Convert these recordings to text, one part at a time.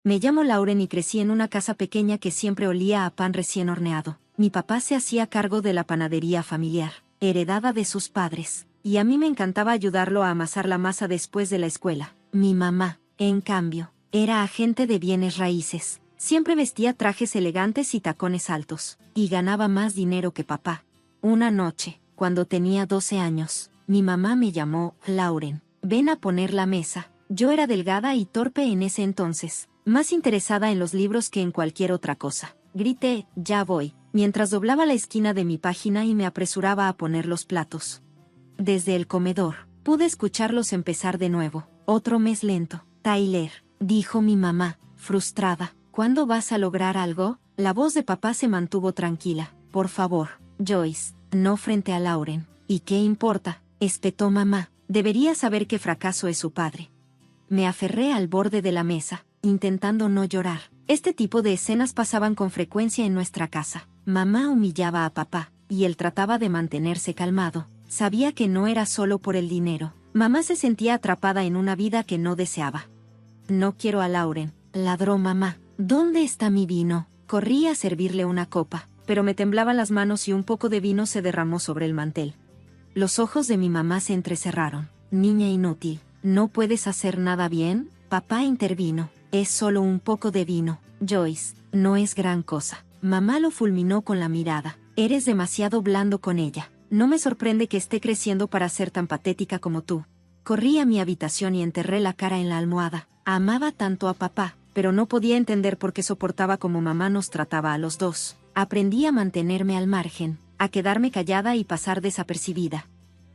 Me llamo Lauren y crecí en una casa pequeña que siempre olía a pan recién horneado. Mi papá se hacía cargo de la panadería familiar, heredada de sus padres, y a mí me encantaba ayudarlo a amasar la masa después de la escuela. Mi mamá, en cambio, era agente de bienes raíces. Siempre vestía trajes elegantes y tacones altos, y ganaba más dinero que papá. Una noche, cuando tenía 12 años, mi mamá me llamó: Lauren, ven a poner la mesa. Yo era delgada y torpe en ese entonces, más interesada en los libros que en cualquier otra cosa. Grité: ya voy, mientras doblaba la esquina de mi página y me apresuraba a poner los platos. Desde el comedor, pude escucharlos empezar de nuevo. Otro mes lento. Tyler, dijo mi mamá, frustrada. ¿Cuándo vas a lograr algo? La voz de papá se mantuvo tranquila. Por favor, Joyce, no frente a Lauren. ¿Y qué importa?, espetó mamá. Debería saber que fracaso es su padre. Me aferré al borde de la mesa, intentando no llorar. Este tipo de escenas pasaban con frecuencia en nuestra casa. Mamá humillaba a papá, y él trataba de mantenerse calmado. Sabía que no era solo por el dinero. Mamá se sentía atrapada en una vida que no deseaba. No quiero a Lauren, ladró mamá. ¿Dónde está mi vino? Corrí a servirle una copa, pero me temblaban las manos y un poco de vino se derramó sobre el mantel. Los ojos de mi mamá se entrecerraron. Niña inútil, ¿no puedes hacer nada bien? Papá intervino. Es solo un poco de vino, Joyce, no es gran cosa. Mamá lo fulminó con la mirada. Eres demasiado blando con ella. No me sorprende que esté creciendo para ser tan patética como tú. Corrí a mi habitación y enterré la cara en la almohada. Amaba tanto a papá, pero no podía entender por qué soportaba cómo mamá nos trataba a los dos. Aprendí a mantenerme al margen, a quedarme callada y pasar desapercibida.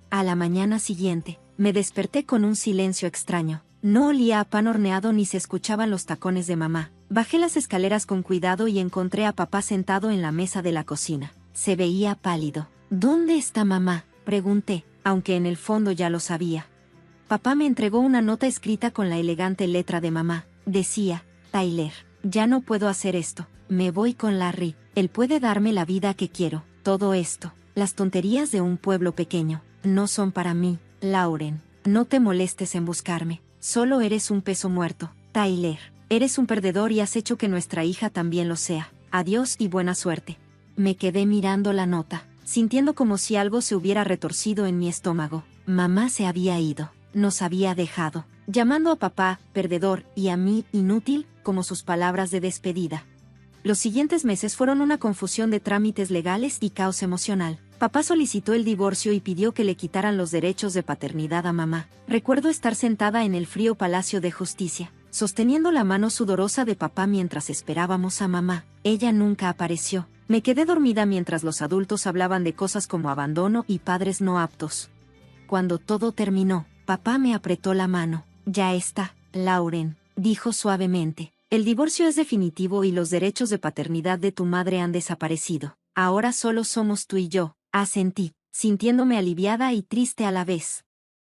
A la mañana siguiente, me desperté con un silencio extraño. No olía a pan horneado ni se escuchaban los tacones de mamá. Bajé las escaleras con cuidado y encontré a papá sentado en la mesa de la cocina. Se veía pálido. ¿Dónde está mamá?, pregunté, aunque en el fondo ya lo sabía. Papá me entregó una nota escrita con la elegante letra de mamá. Decía: Tyler, ya no puedo hacer esto. Me voy con Larry. Él puede darme la vida que quiero. Todo esto, las tonterías de un pueblo pequeño, no son para mí. Lauren, no te molestes en buscarme. Solo eres un peso muerto. Tyler, eres un perdedor y has hecho que nuestra hija también lo sea. Adiós y buena suerte. Me quedé mirando la nota, sintiendo como si algo se hubiera retorcido en mi estómago. Mamá se había ido. Nos había dejado, llamando a papá perdedor y a mí inútil como sus palabras de despedida. Los siguientes meses fueron una confusión de trámites legales y caos emocional. Papá solicitó el divorcio y pidió que le quitaran los derechos de paternidad a mamá. Recuerdo estar sentada en el frío Palacio de Justicia, sosteniendo la mano sudorosa de papá mientras esperábamos a mamá. Ella nunca apareció. Me quedé dormida mientras los adultos hablaban de cosas como abandono y padres no aptos. Cuando todo terminó, papá me apretó la mano. Ya está, Lauren, dijo suavemente. El divorcio es definitivo y los derechos de paternidad de tu madre han desaparecido. Ahora solo somos tú y yo. Asentí, sintiéndome aliviada y triste a la vez.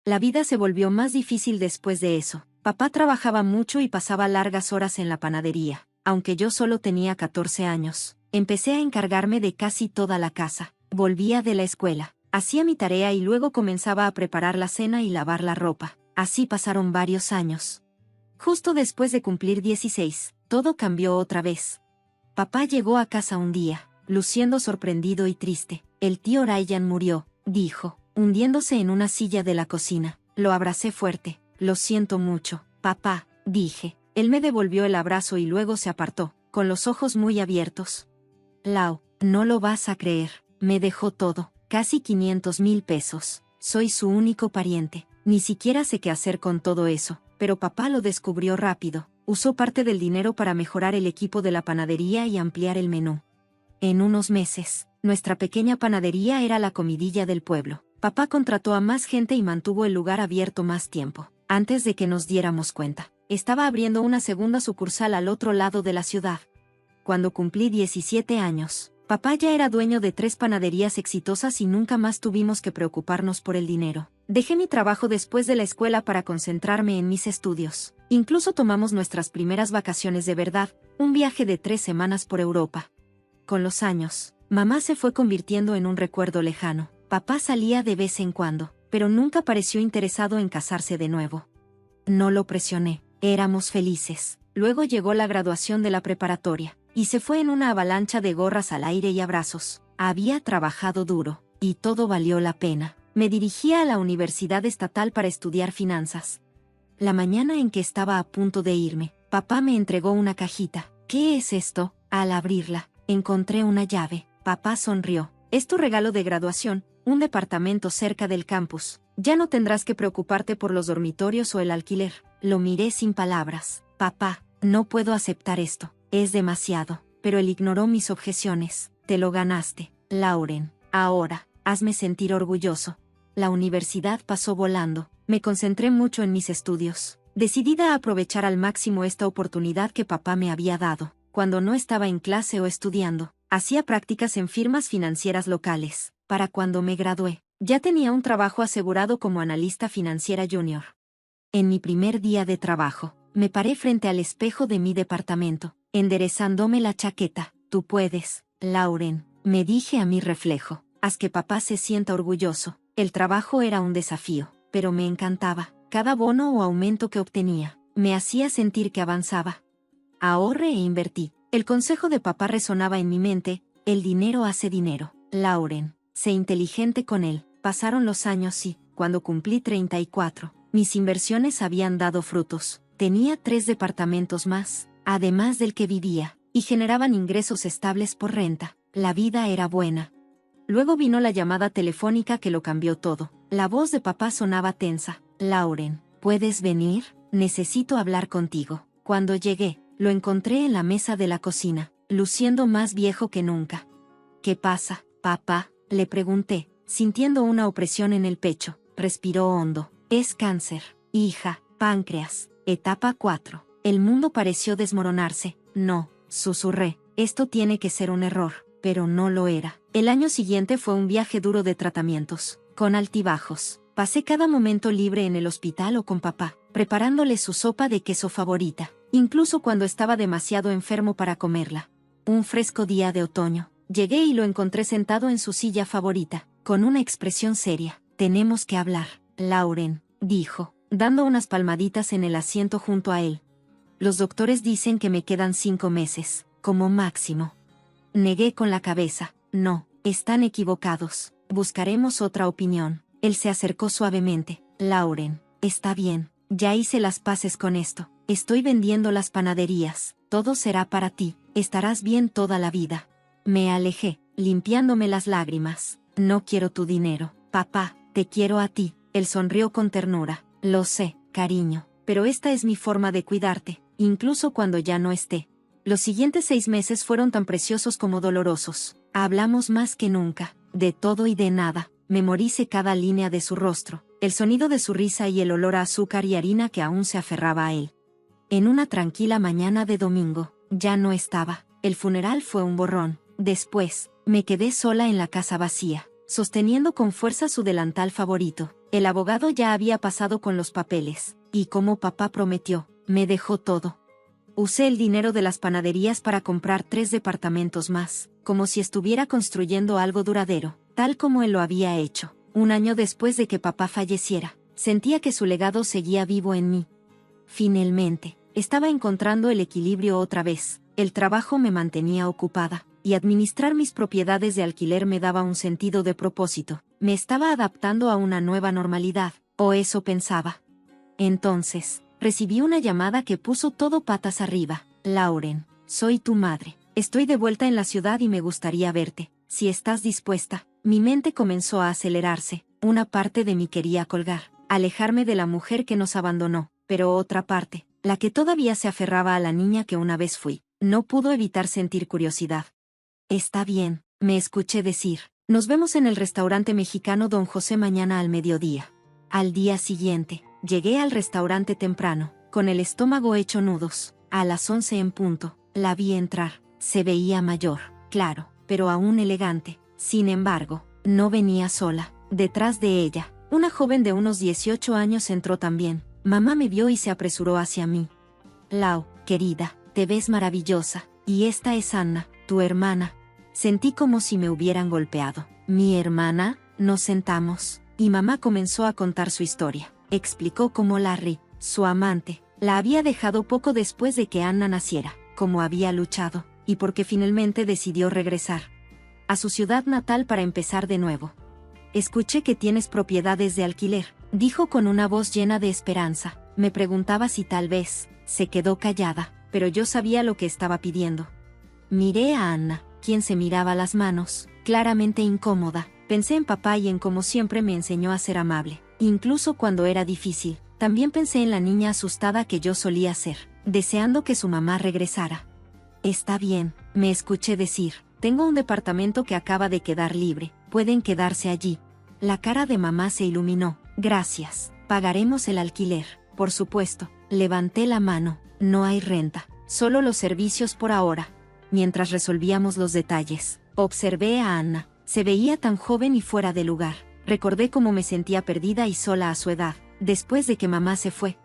La vida se volvió más difícil después de eso. Papá trabajaba mucho y pasaba largas horas en la panadería. Aunque yo solo tenía 14 años, empecé a encargarme de casi toda la casa. Volvía de la escuela, hacía mi tarea y luego comenzaba a preparar la cena y lavar la ropa. Así pasaron varios años. Justo después de cumplir 16, todo cambió otra vez. Papá llegó a casa un día, luciendo sorprendido y triste. El tío Ryan murió, dijo, hundiéndose en una silla de la cocina. Lo abracé fuerte. Lo siento mucho, papá, dije. Él me devolvió el abrazo y luego se apartó, con los ojos muy abiertos. Lau, no lo vas a creer. Me dejó todo, casi 500,000 pesos. Soy su único pariente. Ni siquiera sé qué hacer con todo eso, pero papá lo descubrió rápido. Usó parte del dinero para mejorar el equipo de la panadería y ampliar el menú. En unos meses, nuestra pequeña panadería era la comidilla del pueblo. Papá contrató a más gente y mantuvo el lugar abierto más tiempo. Antes de que nos diéramos cuenta, estaba abriendo una segunda sucursal al otro lado de la ciudad. Cuando cumplí 17 años, papá ya era dueño de 3 panaderías exitosas y nunca más tuvimos que preocuparnos por el dinero. Dejé mi trabajo después de la escuela para concentrarme en mis estudios. Incluso tomamos nuestras primeras vacaciones de verdad, un viaje de 3 semanas por Europa. Con los años, mamá se fue convirtiendo en un recuerdo lejano. Papá salía de vez en cuando, pero nunca pareció interesado en casarse de nuevo. No lo presioné, éramos felices. Luego llegó la graduación de la preparatoria, y se fue en una avalancha de gorras al aire y abrazos. Había trabajado duro, y todo valió la pena. Me dirigía a la Universidad Estatal para estudiar finanzas. La mañana en que estaba a punto de irme, papá me entregó una cajita. ¿Qué es esto? Al abrirla, encontré una llave. Papá sonrió. Es tu regalo de graduación, un departamento cerca del campus. Ya no tendrás que preocuparte por los dormitorios o el alquiler. Lo miré sin palabras. Papá, no puedo aceptar esto. Es demasiado. Pero él ignoró mis objeciones. Te lo ganaste, Lauren. Ahora, hazme sentir orgulloso. La universidad pasó volando. Me concentré mucho en mis estudios, decidida a aprovechar al máximo esta oportunidad que papá me había dado. Cuando no estaba en clase o estudiando, hacía prácticas en firmas financieras locales. Para cuando me gradué, ya tenía un trabajo asegurado como analista financiera junior. En mi primer día de trabajo, me paré frente al espejo de mi departamento, enderezándome la chaqueta. Tú puedes, Lauren, me dije a mi reflejo. Haz que papá se sienta orgulloso. El trabajo era un desafío, pero me encantaba. Cada bono o aumento que obtenía, me hacía sentir que avanzaba. Ahorré e invertí. El consejo de papá resonaba en mi mente: el dinero hace dinero. Lauren, sé inteligente con él. Pasaron los años y, cuando cumplí 34, mis inversiones habían dado frutos. Tenía 3 departamentos más, además del que vivía, y generaban ingresos estables por renta. La vida era buena. Luego vino la llamada telefónica que lo cambió todo. La voz de papá sonaba tensa. Lauren, ¿puedes venir? Necesito hablar contigo. Cuando llegué, lo encontré en la mesa de la cocina, luciendo más viejo que nunca. ¿Qué pasa, papá? Le pregunté, sintiendo una opresión en el pecho. Respiró hondo. Es cáncer, hija, páncreas, etapa 4. El mundo pareció desmoronarse. No, susurré, esto tiene que ser un error. Pero no lo era. El año siguiente fue un viaje duro de tratamientos, con altibajos. Pasé cada momento libre en el hospital o con papá, preparándole su sopa de queso favorita, incluso cuando estaba demasiado enfermo para comerla. Un fresco día de otoño, llegué y lo encontré sentado en su silla favorita, con una expresión seria. Tenemos que hablar, Lauren, dijo, dando unas palmaditas en el asiento junto a él. Los doctores dicen que me quedan 5 meses, como máximo. Negué con la cabeza. No, están equivocados. Buscaremos otra opinión. Él se acercó suavemente. Lauren, está bien. Ya hice las paces con esto. Estoy vendiendo las panaderías. Todo será para ti. Estarás bien toda la vida. Me alejé, limpiándome las lágrimas. No quiero tu dinero. Papá, te quiero a ti. Él sonrió con ternura. Lo sé, cariño. Pero esta es mi forma de cuidarte, incluso cuando ya no esté. Los siguientes 6 meses fueron tan preciosos como dolorosos. Hablamos más que nunca, de todo y de nada. Memoricé cada línea de su rostro, el sonido de su risa y el olor a azúcar y harina que aún se aferraba a él. En una tranquila mañana de domingo, ya no estaba. El funeral fue un borrón. Después, me quedé sola en la casa vacía, sosteniendo con fuerza su delantal favorito. El abogado ya había pasado con los papeles, y como papá prometió, me dejó todo. Usé el dinero de las panaderías para comprar 3 departamentos más, como si estuviera construyendo algo duradero, tal como él lo había hecho. Un año después de que papá falleciera, sentía que su legado seguía vivo en mí. Finalmente, estaba encontrando el equilibrio otra vez. El trabajo me mantenía ocupada, y administrar mis propiedades de alquiler me daba un sentido de propósito. Me estaba adaptando a una nueva normalidad, o eso pensaba. Entonces, recibí una llamada que puso todo patas arriba. Lauren, soy tu madre. Estoy de vuelta en la ciudad y me gustaría verte. Si estás dispuesta. Mi mente comenzó a acelerarse. Una parte de mí quería colgar, alejarme de la mujer que nos abandonó, pero otra parte, la que todavía se aferraba a la niña que una vez fui, no pudo evitar sentir curiosidad. Está bien, me escuché decir. Nos vemos en el restaurante mexicano Don José mañana al mediodía. Al día siguiente, llegué al restaurante temprano, con el estómago hecho nudos. A las 11 en punto, la vi entrar. Se veía mayor, claro, pero aún elegante. Sin embargo, no venía sola. Detrás de ella, una joven de unos 18 años entró también. Mamá me vio y se apresuró hacia mí. Lau, querida, te ves maravillosa. Y esta es Anna, tu hermana. Sentí como si me hubieran golpeado. Mi hermana, nos sentamos, y mamá comenzó a contar su historia. Explicó cómo Larry, su amante, La había dejado poco después de que Anna naciera, como había luchado, y porque finalmente decidió regresar a su ciudad natal para empezar de nuevo. Escuché que tienes propiedades de alquiler, dijo con una voz llena de esperanza. Me preguntaba si tal vez. Se quedó callada, pero yo sabía lo que estaba pidiendo. Miré a Anna, quien se miraba las manos, claramente incómoda. Pensé en papá y en cómo siempre me enseñó a ser amable, incluso cuando era difícil. También pensé en la niña asustada que yo solía ser, deseando que su mamá regresara. Está bien, me escuché decir. Tengo un departamento que acaba de quedar libre, pueden quedarse allí. La cara de mamá se iluminó. Gracias, pagaremos el alquiler, por supuesto. Levanté la mano. No hay renta, solo los servicios por ahora. Mientras resolvíamos los detalles, observé a Anna. Se veía tan joven y fuera de lugar. Recordé cómo me sentía perdida y sola a su edad, después de que mamá se fue.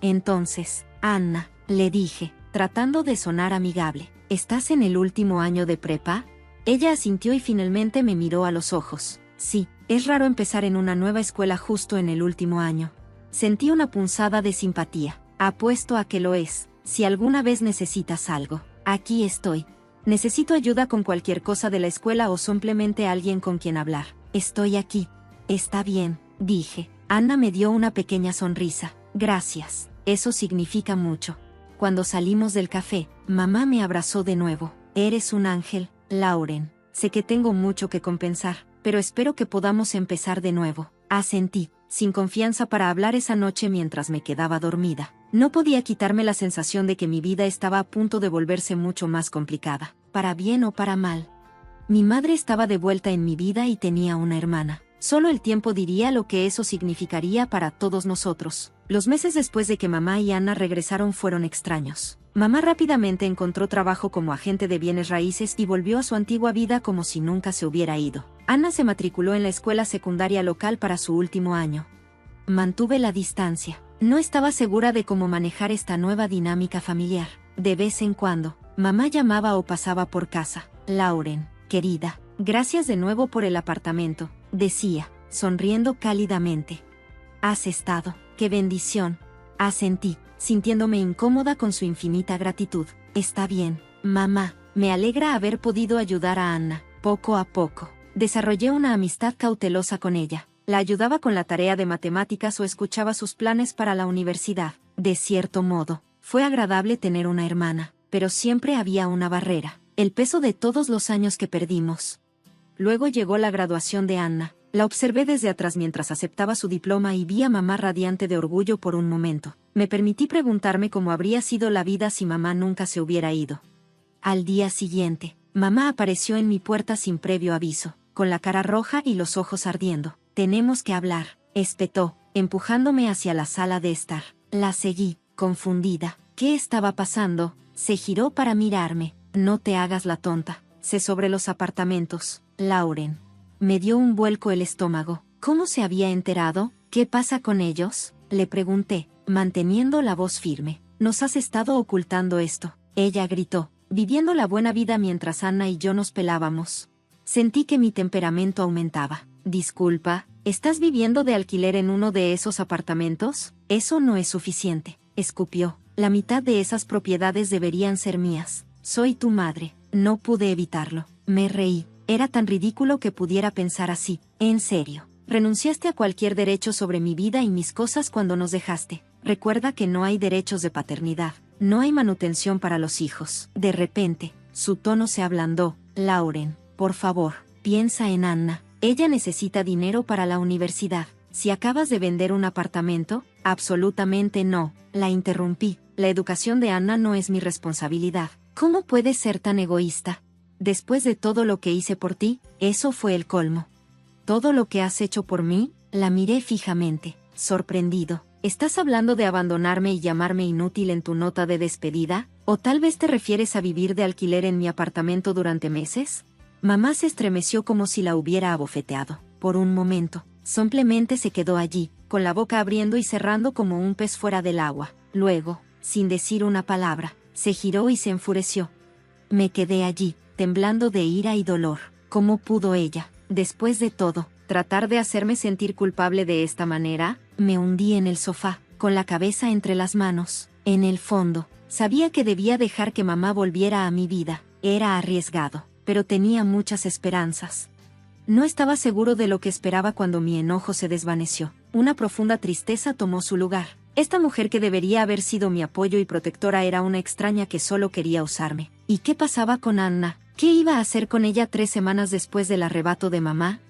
Entonces, Anna, le dije, tratando de sonar amigable, ¿estás en el último año de prepa? Ella asintió y finalmente me miró a los ojos. Sí, es raro empezar en una nueva escuela justo en el último año. Sentí una punzada de simpatía. Apuesto a que lo es. Si alguna vez necesitas algo, aquí estoy. Necesito ayuda con cualquier cosa de la escuela o simplemente alguien con quien hablar. Estoy aquí. Está bien, dije. Anna me dio una pequeña sonrisa. Gracias, eso significa mucho. Cuando salimos del café, mamá me abrazó de nuevo. Eres un ángel, Lauren. Sé que tengo mucho que compensar, pero espero que podamos empezar de nuevo. Asentí, sin confianza para hablar esa noche mientras me quedaba dormida. No podía quitarme la sensación de que mi vida estaba a punto de volverse mucho más complicada, para bien o para mal. Mi madre estaba de vuelta en mi vida y tenía una hermana. Solo el tiempo diría lo que eso significaría para todos nosotros. Los meses después de que mamá y Anna regresaron fueron extraños. Mamá rápidamente encontró trabajo como agente de bienes raíces y volvió a su antigua vida como si nunca se hubiera ido. Anna se matriculó en la escuela secundaria local para su último año. Mantuve la distancia. No estaba segura de cómo manejar esta nueva dinámica familiar. De vez en cuando, mamá llamaba o pasaba por casa. Lauren, querida, gracias de nuevo por el apartamento, decía, sonriendo cálidamente. Has estado, qué bendición. Asentí, sintiéndome incómoda con su infinita gratitud. Está bien, mamá, me alegra haber podido ayudar a Anna, poco a poco. Desarrollé una amistad cautelosa con ella. La ayudaba con la tarea de matemáticas o escuchaba sus planes para la universidad. De cierto modo, fue agradable tener una hermana, pero siempre había una barrera, el peso de todos los años que perdimos. Luego llegó la graduación de Anna. La observé desde atrás mientras aceptaba su diploma y vi a mamá radiante de orgullo por un momento. Me permití preguntarme cómo habría sido la vida si mamá nunca se hubiera ido. Al día siguiente, mamá apareció en mi puerta sin previo aviso, con la cara roja y los ojos ardiendo. Tenemos que hablar, espetó, empujándome hacia la sala de estar. La seguí, confundida. ¿Qué estaba pasando? Se giró para mirarme. No te hagas la tonta. Sé sobre los apartamentos, Lauren. Me dio un vuelco el estómago. ¿Cómo se había enterado? ¿Qué pasa con ellos? Le pregunté, manteniendo la voz firme. Nos has estado ocultando esto. Ella gritó, viviendo la buena vida mientras Anna y yo nos pelábamos. Sentí que mi temperamento aumentaba. Disculpa, ¿estás viviendo de alquiler en uno de esos apartamentos? Eso no es suficiente, escupió. La mitad de esas propiedades deberían ser mías. Soy tu madre. No pude evitarlo. Me reí. Era tan ridículo que pudiera pensar así. En serio. Renunciaste a cualquier derecho sobre mi vida y mis cosas cuando nos dejaste. Recuerda que no hay derechos de paternidad. No hay manutención para los hijos. De repente, su tono se ablandó. Lauren, por favor, piensa en Anna. Ella necesita dinero para la universidad. Si acabas de vender un apartamento, absolutamente no. La interrumpí. La educación de Anna no es mi responsabilidad. ¿Cómo puedes ser tan egoísta? Después de todo lo que hice por ti, eso fue el colmo. ¿Todo lo que has hecho por mí? La miré fijamente, sorprendido. ¿Estás hablando de abandonarme y llamarme inútil en tu nota de despedida? ¿O tal vez te refieres a vivir de alquiler en mi apartamento durante meses? Mamá se estremeció como si la hubiera abofeteado. Por un momento, simplemente se quedó allí, con la boca abriendo y cerrando como un pez fuera del agua. Luego, sin decir una palabra, se giró y se enfureció. Me quedé allí, temblando de ira y dolor. ¿Cómo pudo ella, después de todo, tratar de hacerme sentir culpable de esta manera? Me hundí en el sofá, con la cabeza entre las manos. En el fondo, sabía que debía dejar que mamá volviera a mi vida. Era arriesgado, pero tenía muchas esperanzas. No estaba seguro de lo que esperaba cuando mi enojo se desvaneció. Una profunda tristeza tomó su lugar. Esta mujer que debería haber sido mi apoyo y protectora era una extraña que solo quería usarme. ¿Y qué pasaba con Anna? ¿Qué iba a hacer con ella 3 semanas después del arrebato de mamá?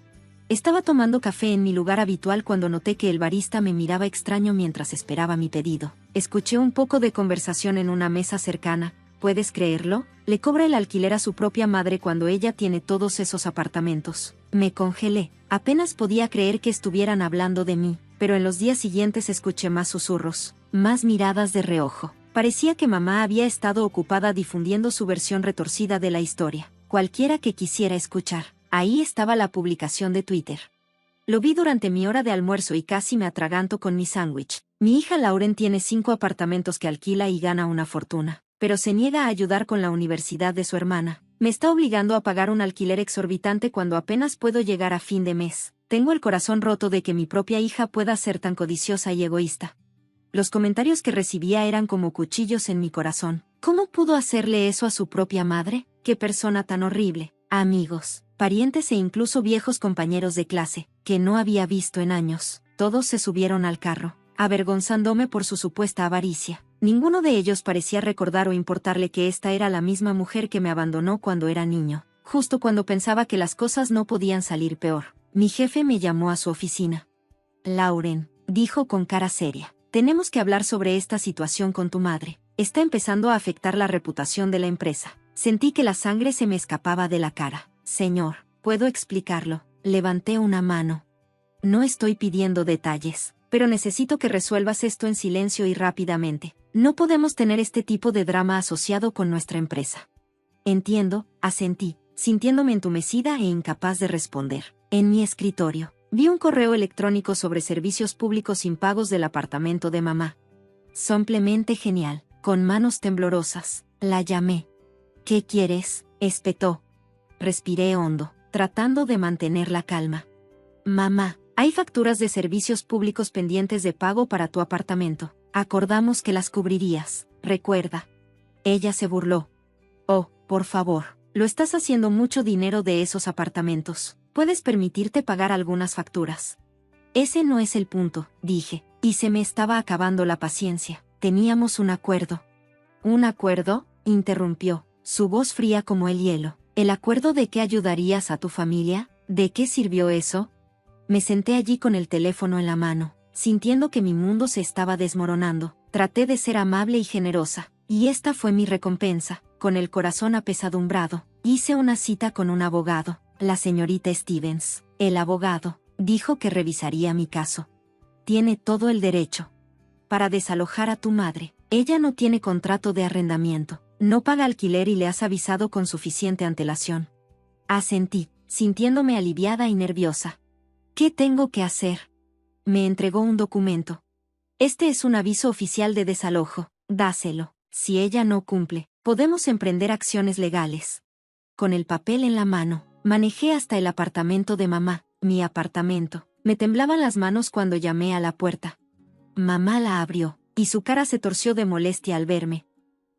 Estaba tomando café en mi lugar habitual cuando noté que el barista me miraba extraño mientras esperaba mi pedido. Escuché un poco de conversación en una mesa cercana. ¿Puedes creerlo? Le cobra el alquiler a su propia madre cuando ella tiene todos esos apartamentos. Me congelé. Apenas podía creer que estuvieran hablando de mí, pero en los días siguientes escuché más susurros, más miradas de reojo. Parecía que mamá había estado ocupada difundiendo su versión retorcida de la historia. Cualquiera que quisiera escuchar. Ahí estaba la publicación de Twitter. Lo vi durante mi hora de almuerzo y casi me atraganto con mi sándwich. Mi hija Lauren tiene 5 apartamentos que alquila y gana una fortuna, pero se niega a ayudar con la universidad de su hermana. Me está obligando a pagar un alquiler exorbitante cuando apenas puedo llegar a fin de mes. Tengo el corazón roto de que mi propia hija pueda ser tan codiciosa y egoísta. Los comentarios que recibía eran como cuchillos en mi corazón. ¿Cómo pudo hacerle eso a su propia madre? ¡Qué persona tan horrible! Amigos, parientes e incluso viejos compañeros de clase, que no había visto en años, todos se subieron al carro, avergonzándome por su supuesta avaricia. Ninguno de ellos parecía recordar o importarle que esta era la misma mujer que me abandonó cuando era niño, justo cuando pensaba que las cosas no podían salir peor. Mi jefe me llamó a su oficina. Lauren, dijo con cara seria, tenemos que hablar sobre esta situación con tu madre. Está empezando a afectar la reputación de la empresa. Sentí que la sangre se me escapaba de la cara. Señor, ¿puedo explicarlo? Levanté una mano. No estoy pidiendo detalles, pero necesito que resuelvas esto en silencio y rápidamente. No podemos tener este tipo de drama asociado con nuestra empresa. Entiendo, asentí, sintiéndome entumecida e incapaz de responder. En mi escritorio, vi un correo electrónico sobre servicios públicos impagos del apartamento de mamá. Simplemente genial. Con manos temblorosas, la llamé. ¿Qué quieres?, espetó. Respiré hondo, tratando de mantener la calma. Mamá, hay facturas de servicios públicos pendientes de pago para tu apartamento. Acordamos que las cubrirías, recuerda. Ella se burló. Oh, por favor, lo estás haciendo mucho dinero de esos apartamentos. Puedes permitirte pagar algunas facturas. Ese no es el punto, dije, y se me estaba acabando la paciencia. Teníamos un acuerdo. ¿Un acuerdo?, interrumpió, su voz fría como el hielo. ¿El acuerdo de que ayudarías a tu familia? ¿De qué sirvió eso? Me senté allí con el teléfono en la mano, sintiendo que mi mundo se estaba desmoronando. Traté de ser amable y generosa, y esta fue mi recompensa. Con el corazón apesadumbrado, hice una cita con un abogado, la señorita Stevens. El abogado dijo que revisaría mi caso. Tiene todo el derecho. Para desalojar a tu madre. Ella no tiene contrato de arrendamiento, no paga alquiler y le has avisado con suficiente antelación. Asentí, sintiéndome aliviada y nerviosa. ¿Qué tengo que hacer? Me entregó un documento. Este es un aviso oficial de desalojo, dáselo. Si ella no cumple, podemos emprender acciones legales. Con el papel en la mano, manejé hasta el apartamento de mamá, mi apartamento. Me temblaban las manos cuando llamé a la puerta. Mamá la abrió, y su cara se torció de molestia al verme.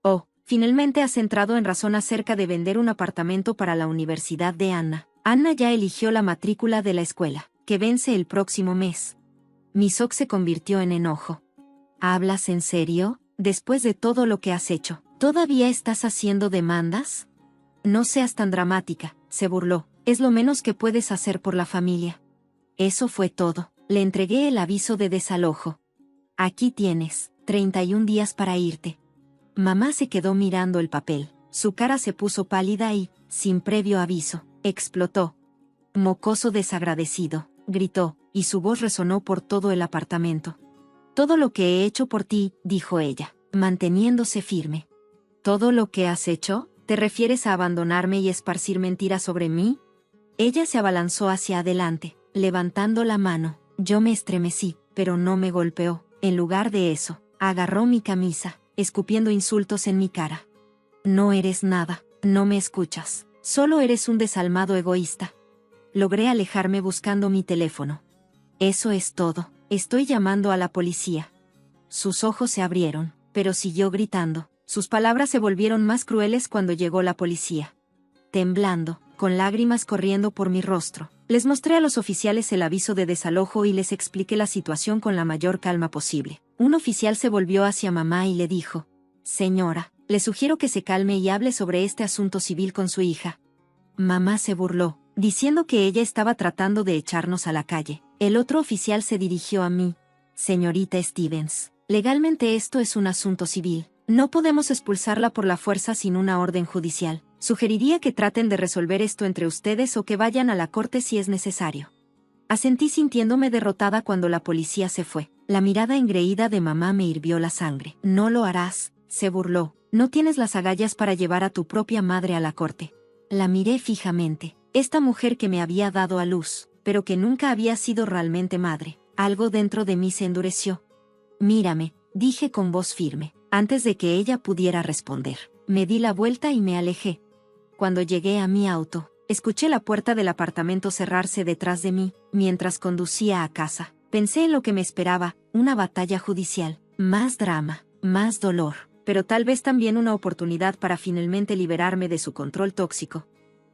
Oh, finalmente has entrado en razón acerca de vender un apartamento para la universidad de Anna. Anna ya eligió la matrícula de la escuela, que vence el próximo mes. Mi shock se convirtió en enojo. ¿Hablas en serio? Después de todo lo que has hecho, ¿todavía estás haciendo demandas? No seas tan dramática, se burló. Es lo menos que puedes hacer por la familia. Eso fue todo. Le entregué el aviso de desalojo. Aquí tienes, 31 días para irte. Mamá se quedó mirando el papel. Su cara se puso pálida y, sin previo aviso, explotó. Mocoso desagradecido, gritó, y su voz resonó por todo el apartamento. Todo lo que he hecho por ti, dijo ella, manteniéndose firme. ¿Todo lo que has hecho? ¿Te refieres a abandonarme y esparcir mentiras sobre mí? Ella se abalanzó hacia adelante, levantando la mano. Yo me estremecí, pero no me golpeó. En lugar de eso, agarró mi camisa, escupiendo insultos en mi cara. No eres nada, no me escuchas, solo eres un desalmado egoísta. Logré alejarme buscando mi teléfono. Eso es todo, estoy llamando a la policía. Sus ojos se abrieron. pero siguió gritando. Sus palabras se volvieron más crueles cuando llegó la policía. Temblando, con lágrimas corriendo por mi rostro, les mostré a los oficiales el aviso de desalojo y les expliqué la situación con la mayor calma posible. Un oficial se volvió hacia mamá y le dijo: «Señora, le sugiero que se calme y hable sobre este asunto civil con su hija». Mamá se burló, diciendo que ella estaba tratando de echarnos a la calle. El otro oficial se dirigió a mí: «Señorita Stevens, legalmente esto es un asunto civil. No podemos expulsarla por la fuerza sin una orden judicial. Sugeriría que traten de resolver esto entre ustedes o que vayan a la corte si es necesario». Asentí sintiéndome derrotada cuando la policía se fue. La mirada engreída de mamá me hirvió la sangre. «No lo harás», se burló. «No tienes las agallas para llevar a tu propia madre a la corte». La miré fijamente. Esta mujer que me había dado a luz, pero que nunca había sido realmente madre. Algo dentro de mí se endureció. «Mírame», dije con voz firme, antes de que ella pudiera responder. Me di la vuelta y me alejé. Cuando llegué a mi auto, escuché la puerta del apartamento cerrarse detrás de mí. Mientras conducía a casa, pensé en lo que me esperaba: una batalla judicial, más drama, más dolor, pero tal vez también una oportunidad para finalmente liberarme de su control tóxico.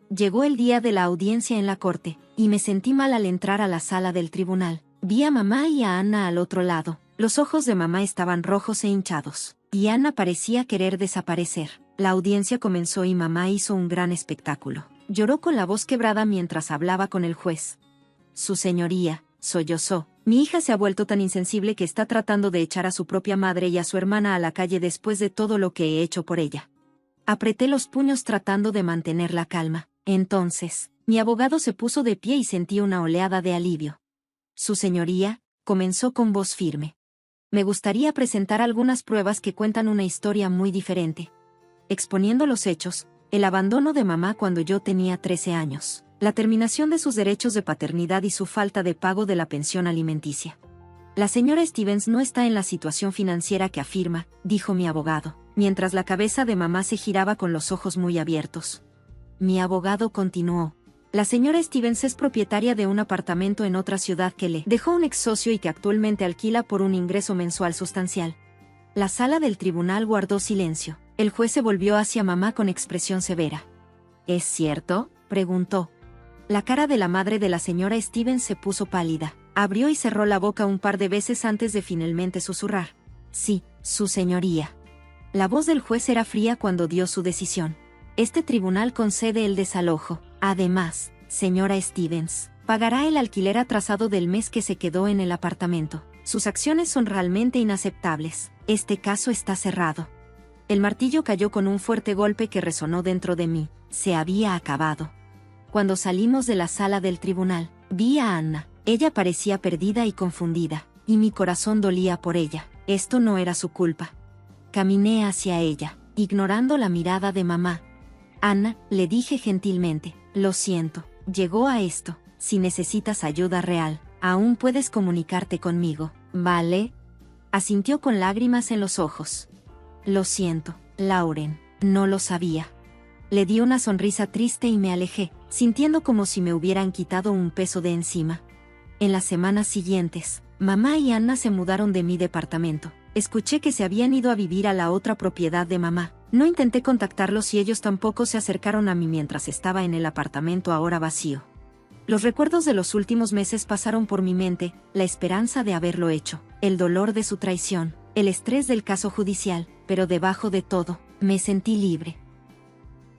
Llegó el día de la audiencia en la corte, y me sentí mal al entrar a la sala del tribunal. Vi a mamá y a Anna al otro lado. Los ojos de mamá estaban rojos e hinchados, y Anna parecía querer desaparecer. La audiencia comenzó y mamá hizo un gran espectáculo. Lloró con la voz quebrada mientras hablaba con el juez. «Su señoría», sollozó, «mi hija se ha vuelto tan insensible que está tratando de echar a su propia madre y a su hermana a la calle después de todo lo que he hecho por ella». Apreté los puños tratando de mantener la calma. Entonces, mi abogado se puso de pie y sentí una oleada de alivio. «Su señoría», comenzó con voz firme, «me gustaría presentar algunas pruebas que cuentan una historia muy diferente. Exponiendo los hechos, el abandono de mamá cuando yo tenía 13 años, la terminación de sus derechos de paternidad y su falta de pago de la pensión alimenticia. La señora Stevens no está en la situación financiera que afirma», dijo mi abogado, mientras la cabeza de mamá se giraba con los ojos muy abiertos. Mi abogado continuó: «La señora Stevens es propietaria de un apartamento en otra ciudad que le dejó un ex socio y que actualmente alquila por un ingreso mensual sustancial». La sala del tribunal guardó silencio. El juez se volvió hacia mamá con expresión severa. «¿Es cierto?», preguntó. La cara de la madre de la señora Stevens se puso pálida. Abrió y cerró la boca un par de veces antes de finalmente susurrar: «Sí, su señoría». La voz del juez era fría cuando dio su decisión. «Este tribunal concede el desalojo. Además, señora Stevens, pagará el alquiler atrasado del mes que se quedó en el apartamento. Sus acciones son realmente inaceptables. Este caso está cerrado». El martillo cayó con un fuerte golpe que resonó dentro de mí. Se había acabado. Cuando salimos de la sala del tribunal, vi a Anna. Ella parecía perdida y confundida, y mi corazón dolía por ella. Esto no era su culpa. Caminé hacia ella, ignorando la mirada de mamá. «Anna», le dije gentilmente, «lo siento, llegó a esto. Si necesitas ayuda real, aún puedes comunicarte conmigo, ¿vale?». Asintió con lágrimas en los ojos. «Lo siento, Lauren, no lo sabía». Le di una sonrisa triste y me alejé, sintiendo como si me hubieran quitado un peso de encima. En las semanas siguientes, mamá y Anna se mudaron de mi departamento. Escuché que se habían ido a vivir a la otra propiedad de mamá. No intenté contactarlos y ellos tampoco se acercaron a mí mientras estaba en el apartamento ahora vacío. Los recuerdos de los últimos meses pasaron por mi mente: la esperanza de haberlo hecho, el dolor de su traición, el estrés del caso judicial, pero debajo de todo, me sentí libre.